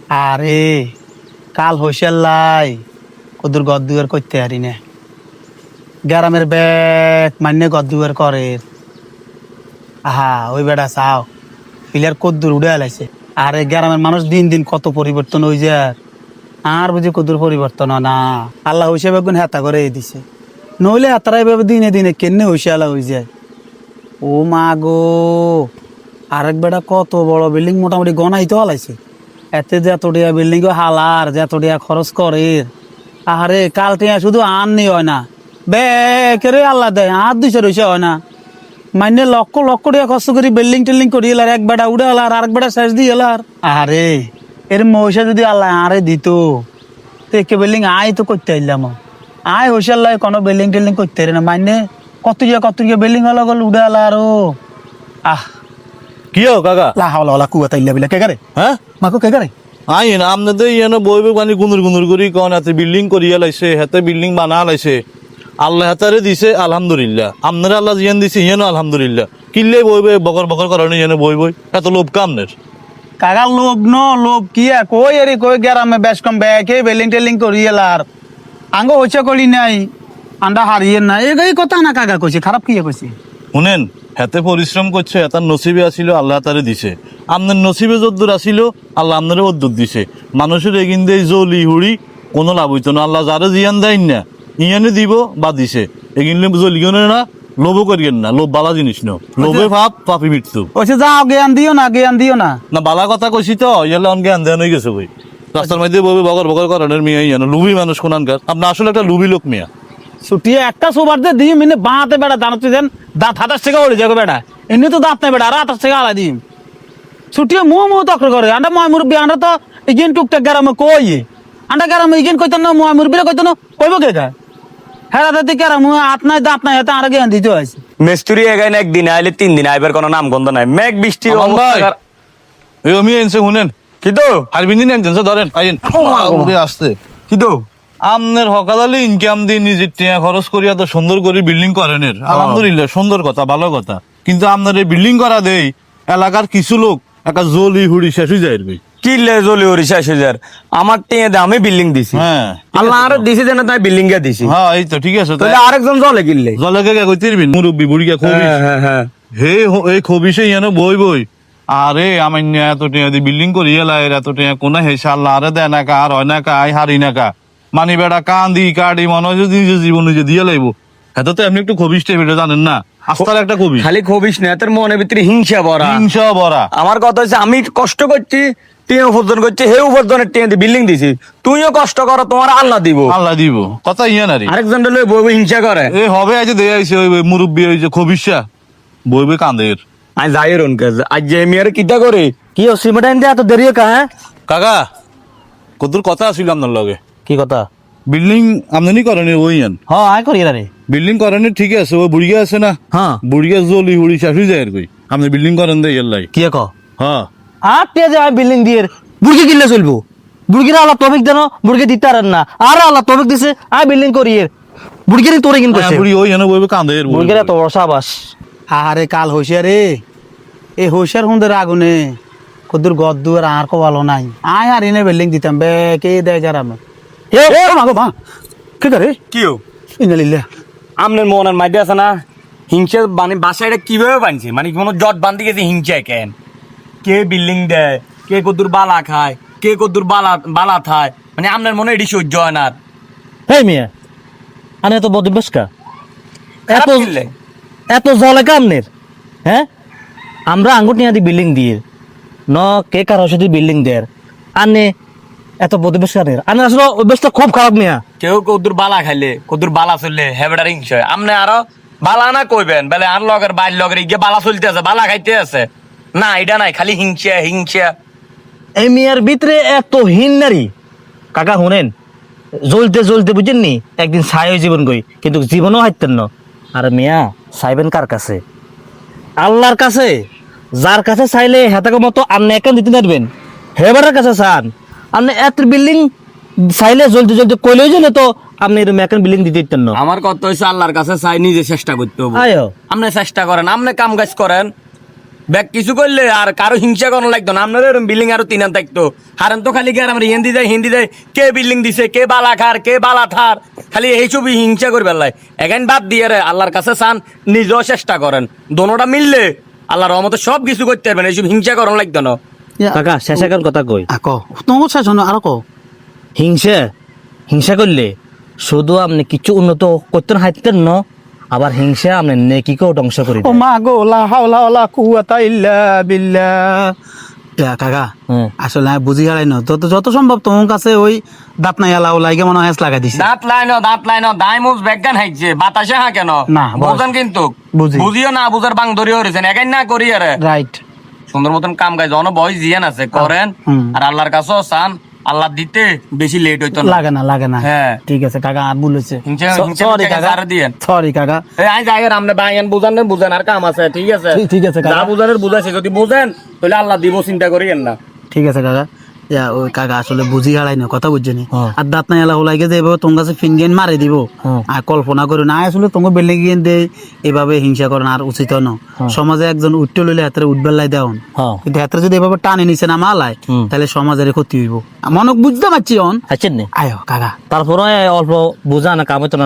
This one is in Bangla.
আরে কাল হইসাল্লাই কদুর গদ্দুয়ার করতে পারি না। গ্রামের ব্যাগ মান্য গদ্দুয়ার করে। আহা ওই বেটা চাও পিলার কদ্দুর উড়ে আলাইছে। আরে গ্রামের মানুষ দিন দিন কত পরিবর্তন হয়ে যায়। আর বুঝি কদ্দুর পরিবর্তন না, আল্লাহ হইসে বেগুন হেতা করে দিছে। নইলে হেতারা এভাবে দিনে দিনে কেনে হইসে আল্লাহ হয়ে যায়। ও মা গো, আরেক বেটা কত বড় বিল্ডিং মোটামুটি গনাইতে হালাইছে। এতে যে এতটিয়া বিল্ডিং হালার যে এতটিয়া খরচ করে। আরে কাল টিয়া শুধু আননি হয় না, বেকেরে আল্লাহ দেয় আর 200 রয়েছে হয় না। মাইনে লক্ষ লক্ষ টাকা খরচ করি বিল্ডিং টিল্ডিং করি এলার, এক বেটা উড়ে এলার আরেক বেটা শেষ দিয়ে এলার। আরে এর মহিষা যদি আল্লাহ আরে দিত তো একে বিল্ডিং আয় তো করতে আইলাম। আয় হইসে আল্লাহ কোনো বিল্ডিং টিল্ডিং করতে না। মাইনে কত গিয়া বিল্ডিং হলো গল উড়ে এলার। ও আহ কি হো কাকা? লা হাওলা ওয়ালা কুওয়াতা ইল্লা বিল্লাহ। কে করে হ্যাঁ মাকো কে করে? আইন আপনাদের ইয়ানো বইবে পানি গুনুর গুনুর করি কন হাতে বিল্ডিং করিয়া লাইছে, হাতে বিল্ডিং বানা লাইছে। আল্লাহ হাতারে দিছে আলহামদুলিল্লাহ, আপনারা আল্লাহ জিয়ান দিছে ইয়ানো আলহামদুলিল্লাহ। কিনলে বইবে বকর বকর করানো ইয়ানো বই এত লোভ কামনের। কাকা লোভ ন লোভ কি কই এরি কই গ্রামে বেশ কম ব্যাকে বিল্ডিং টিল্ডিং করি এলার আঙ্গ হইছে করি নাই আন্ডা হারিয়ে না। এই কথা না কাকা কইছে, খারাপ কি কইছে শুনেন, হাতে পরিশ্রম করছে, এতার নসিবে আসিল আল্লাহ তারে দিছে। আপনার নসিবে যদ্দুর আসিল আল্লাহ আপনারে অদ্দুর দিছে। মানুষের এগিন দিয়ে জলি হুড়ি কোনো লাভ হইতো না। আল্লাহ যারা জিয়ান দেয় না ইয়ানে দিব বা দিছে। এগিনলে জলিও না, লোভও করিয়েন না। লোভ বালা জিনিস ন, লোভে পাপ পাপি মৃত্যু। কইছে যাও জ্ঞান দিও না, জ্ঞান দিও না। না বালা কথা কইছি তো ইয়ালে অন জ্ঞান দেন হয়ে গেছে বই। রাস্তার মধ্যে বইবে বকর বকর করানোর মিয়া ইয়ানো লুবি মানুষ কোনানকার। আপনি আসলে একটা লুবি লোক মিয়া। ছুটিয়ে একটা সোবার দিয়ে দিই মিনে বাঁতে বেড়া দাঁড়াতে দেন, দাঁত 28 টাকা ওড়ে যাবে বেড়া। এমনি তো দাঁত নাই বেড়া, আর 28 টাকা আলাই দিই ছুটিয়ে মুহ তকর করে। আন্ডা ময় মুরব্বী আন্ডা তো ইগেন টুকটাক গ্রামে কই আন্ডা গ্রামে ইগেন কইতো না, ময় মুরব্বীরা কইতো না, কইব কে গা হ্যাঁ দাদি গ্রাম হাত নাই দাঁত নাই হাতে আর জ্ঞান দিতে হয়েছে। মিস্ত্রি এগাই না একদিন আইলে 3 দিন আইবার কোনো নাম গন্ধ নাই। মেঘ বৃষ্টি এই আমি এনছে শুনেন কিন্তু হারবিন দিন এনছে ধরেন আইন আসতে কিন্তু আমনের হকালালি ইনকাম দিয়ে নিজের টিয়া খরচ করিয়া তো সুন্দর করে বিল্ডিং করেন। আলহামদুলিল্লাহ সুন্দর কথা, ভালো কথা। কিন্তু আপনার এই বিল্ডিং করা দেই এলাকার কিছু লোক একটা জলি হুড়ি শেষ হয়ে যায়। কিলে জলি হরি 60,000 আমার টিয়ে দে আমি বিল্ডিং দিছি। হ্যাঁ আল্লাহ আর দিছি যেন তাই বিল্ডিং এ দিছি। হ্যাঁ এই তো ঠিক আছে। তাহলে আরেকজন জলে কিনলে জলে কে কইতে দিবেন মুরব্বি বুড়িয়া খবিস। হ্যাঁ হ্যাঁ হে এই খবিসে ইয়ানো বই আরে আমি এত টিয়া দি বিল্ডিং করি এলা এত টিয়া কোন হেসা আল্লাহ আরে দেয় না কা আর হয় না কা আই হারি না কা মানি বেড়া কান্দি কাটি মনে হয় যদি নিজের জীবন নিজে দিয়ে লাইব। এত তো এমনি একটু খবিস টাইপ এটা জানেন না, আস্তার একটা কবি। খালি খবিস না, তোর মনের ভিতরে হিংসা ভরা। হিংসা ভরা। আমার কথা হচ্ছে আমি কষ্ট করছি, টিয়ে উপার্জন করছি, হে উপার্জনের টিয়ে দিয়ে বিল্ডিং দিছি। তুইও কষ্ট করো, তোমার আল্লাহ দিব। আল্লাহ দিব কথা ইয়া না রে। আরেকজন বই হিংসা করে এ হবে আজ দেয়া আইছে ওই মুরব্বি ওই যে খবিসা বইবে কান্দের। আমি যাই রনকে আজ যে মেয়ের কিটা করে কি ও সিমেন্ট আনতে এত দেরি কা? হ্যাঁ কাকা কতদূর কথা আসিল আপনার লগে? কি কথা? বিল্ডিং আমদানি করেনি ওই আন। হ্যাঁ আয় করি রে বিল্ডিং করেনি ঠিক আছে, ওই বুড়িয়া আছে না, হ্যাঁ বুড়িয়া জলি হুড়ি শেষ হয়ে যায় আর কই। আপনি বিল্ডিং করেন দে এর লাই কি ক হ্যাঁ আর তে যে বিল্ডিং দিয়ে বুড়কি কিনলে চলবো। বুড়কিরা আল্লাহ তবিক দেন, বুড়কি দিতে পারেন না। আর আল্লাহ তবিক দিছে আয় বিল্ডিং করি বুড়কির তোরে কিন কইছে। বুড়ি ওই এনে বইবে কান্দের বুড়কিরা তো বড় সাবাস। আরে কাল হইছে রে এই হইসার হুন্দের আগুনে কদুর গদ্দুর আর কো ভালো নাই। আয় আর ইনে বিল্ডিং দিতাম বে কে দেয় গ্রামে। এ মাগো মা কি করে কিও ইনালিল্লাহ আমনের মনের মাইদে আছে না হিংসা মানে বাসাটা কিভাবে বানছে, মানে কোনো জট বান্ধি গেছে হিংসা কেন? কে বিল্ডিং দেয়, কে কদ্দুর বালা খায়, কে কদ্দুর বালা খায়, মানে আপনার মনে এটি সহ্য হয় না। হেই মিয়া আনে এত বদবেশ কা খারাপ এত কিনলে? এত জলে কামনের। হ্যাঁ আমরা আঙ্গুর নিয়ে দি বিল্ডিং দিয়ে ন কে কার সাথে বিল্ডিং দেয় আনে এত বদবেশ কানের। আনে আসলে অভ্যাসটা খুব খারাপ মিয়া। কেউ কদ্দুর বালা খাইলে কদ্দুর বালা চললে হেবেটার হিংসা হয়। আপনি আরো বালা না কইবেন বলে আর লগের বাইর লগের ইগে বালা চলতে আছে, বালা খাইতে আছে না, এটা নাই খালি হিংসা হিংসা। এই মিয়ার ভিতরে এত হিন নারী। কাকা শুনেন জ্বলতে জ্বলতে বুঝেননি একদিন ছাই হয়ে জীবন গই, কিন্তু জীবনও হাইতেন না। আর মিয়া চাইবেন কার কাছে? আল্লাহর কাছে। যার কাছে চাইলে হেতাকে মতো আপনি একান দিতে পারবেন, হেবারের কাছে চান। আপনি এত বিল্ডিং চাইলে জ্বলতে জ্বলতে কইলেও জন্য তো আপনি এরকম একান বিল্ডিং দিতে দিতেন না। আমার কথা হচ্ছে আল্লাহর কাছে চাই নিজে চেষ্টা করতে হবে। আয়ো আপনি চেষ্টা করেন, আপনি কাম কাজ করেন, ব্যাগ কিছু করলে আর কারো হিংসা করানো লাগতো না। আপনার এরকম বিল্ডিং আরো তিন থাকতো, হারেন তো খালি গিয়ে আমরা হিন্দি দেয় কে বিল্ডিং দিছে, কে বালা খার, কে বালা থার, খালি এই ছবি হিংসা করবে আল্লাহ। এখন বাদ দিয়ে রে আল্লাহর কাছে চান, নিজেও চেষ্টা করেন, দোনোটা মিললে আল্লাহর রহমতে সব কিছু করতে পারবেন, এইসব হিংসা করানো লাগতো না। কাকা শেষ একটা কথা কই, ক তোমার শেষ হলো আর ক হিংসা করলে শুধু আপনি কিছু উন্নত করতেন হাইতেন না, আবার হিংসা আপনি নেকিকেও ধ্বংস করে ও মা গো লা হাওলা ওয়ালা কুওয়াতা ইল্লা বিল্লাহ। কাকা আসলে আমি বুঝি হারাই না, যত সম্ভব তোমার কাছে ওই দাঁত নাই আলা ওলাই মনে হয় লাগাই দিছে। দাঁত লাইন দাইমুজ ব্যাগান হাইছে বাতাসে হা কেন না, বস। বুঝেন কিন্তু বুঝি। বুঝিও না বুঝার বাং ধরিও রয়েছেন, একাই না করি আরে রাইট। সুন্দর মতন কাম কাজ অন বয়স জিয়ান আছে করেন, আর আল্লাহর কাছেও চান, আল্লাহ দিতে বেশি লেট হইতো না। লাগে না। হ্যাঁ। ঠিক আছে কাকা, আর ভুল হয়েছে। হিংসা সরি কাকা, আর দিয়েন সরি কাকা। এই আই যাই আমরা বাইয়ান বুঝান আর কাম আছে, ঠিক আছে ঠিক আছে কাকা। যা বুঝানের বুঝাইছে, যদি বুঝেন তাহলে আল্লাহ দিব, চিন্তা করিয়েন না। ঠিক আছে কাকা। ওই কাকা আসলে বুঝি হারাই না, কথা বুঝছেনি। আর দাঁত নাই এলা হলাই যে এভাবে তোমার কাছে ফিনগেন মারে দিব, আর কল্পনা করি না আসলে তোমার বিল্ডিং গিয়ে দে এভাবে হিংসা করেন আর উচিত না। সমাজে একজন উঠতে লইলে হাতের উঠবেলাই দেওয়ান, কিন্তু হাতের যদি এভাবে টানে নিচে না মালায় তাহলে সমাজের ক্ষতি হইব। মনক বুঝতে পারছি অন আছেন নি আয়ো কাকা। তারপরে অল্প বোঝা না কাম হইতো না।